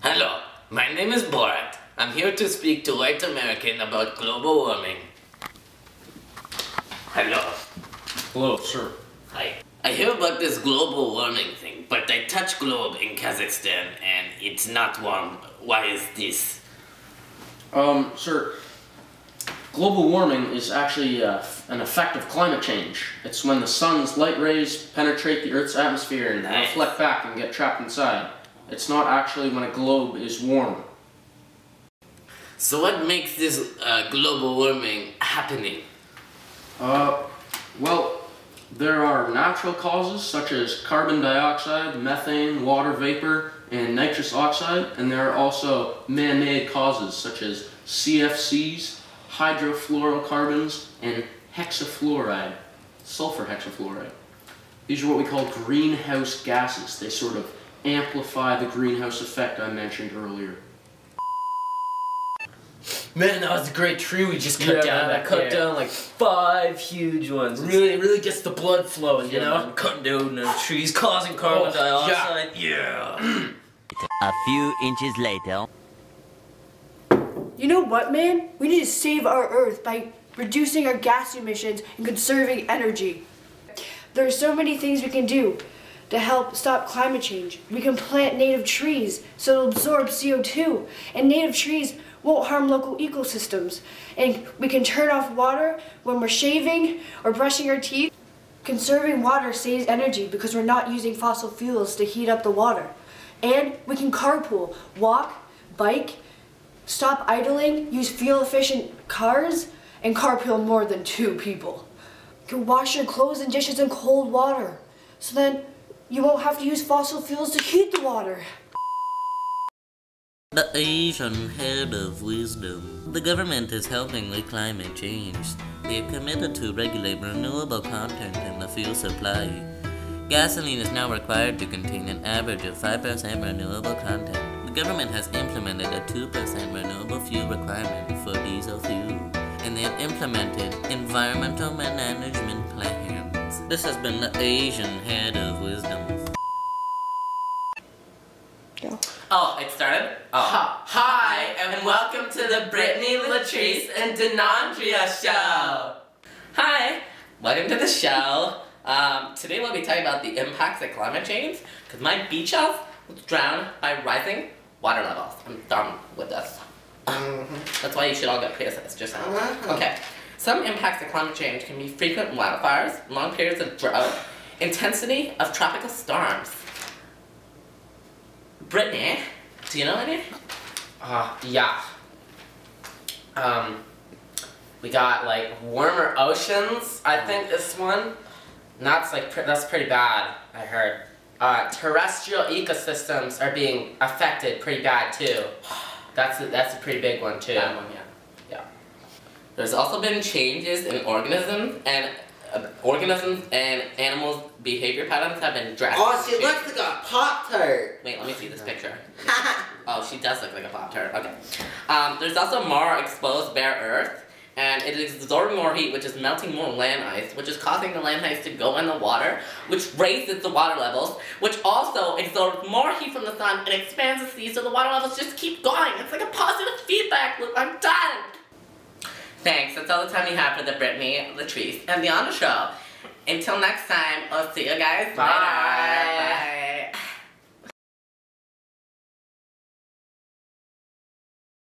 Hello, my name is Borat. I'm here to speak to white American about global warming. Hello. Hello, sir. Hi. I hear about this global warming thing, but I touch globe in Kazakhstan and it's not warm. Why is this? Sir, global warming is actually an effect of climate change. It's when the sun's light rays penetrate the Earth's atmosphere and reflect back and get trapped inside. It's not actually when a globe is warm. So what makes this global warming happening? Well, there are natural causes such as carbon dioxide, methane, water vapor, and nitrous oxide, and there are also man-made causes such as CFCs, hydrofluorocarbons, and hexafluoride, sulfur hexafluoride. These are what we call greenhouse gases. They sort of amplify the greenhouse effect I mentioned earlier. Man, that was a great tree we just cut down. I cut down like 5 huge ones. It really gets the blood flowing, you know? Man, cutting down the trees, causing carbon dioxide. Yeah. A few inches later. You know what, man? We need to save our Earth by reducing our gas emissions and conserving energy. There are so many things we can do to help stop climate change. We can plant native trees so it'll absorb CO2, and native trees won't harm local ecosystems. And we can turn off water when we're shaving or brushing our teeth. Conserving water saves energy because we're not using fossil fuels to heat up the water. And we can carpool, walk, bike, stop idling, use fuel-efficient cars, and carpool more than 2 people. You can wash your clothes and dishes in cold water, so then you won't have to use fossil fuels to heat the water. The Asian head of wisdom. The government is helping with climate change. They are committed to regulate renewable content in the fuel supply. Gasoline is now required to contain an average of 5% renewable content. The government has implemented a 2% renewable fuel requirement for diesel fuel, and they have implemented environmental management plans. This has been the Asian head of wisdom. Oh, it started? Oh. Hi, and welcome to the Brittany, Latrice, and Denandria show. Hi, welcome to the show. Today we'll be talking about the impacts of climate change, because my beach house was drowned by rising water levels. I'm done with this. That's why you should all get PSS, just saying. Okay, some impacts of climate change can be frequent wildfires, long periods of drought, intensity of tropical storms. Brittany, do you know any? Yeah. We got like warmer oceans, I think this one. And that's pretty bad, I heard. Terrestrial ecosystems are being affected pretty bad too. That's a pretty big one too. That one, yeah. There's also been changes in organisms and animals' behavior patterns have been drastically Oh, she looks like a Pop-Tart. Wait, let me see this picture. Oh, she does look like a Pop-Tart. Okay. There's also more exposed bare earth, and it is absorbing more heat, which is melting more land ice, which is causing the land ice to go in the water, which raises the water levels, which also absorbs more heat from the sun and expands the sea, so the water levels just keep going. It's like a positive feedback loop. I'm done. Thanks, that's all the time we have for the Brittany, Latrice, and the Honor Show. Until next time, I'll see you guys later.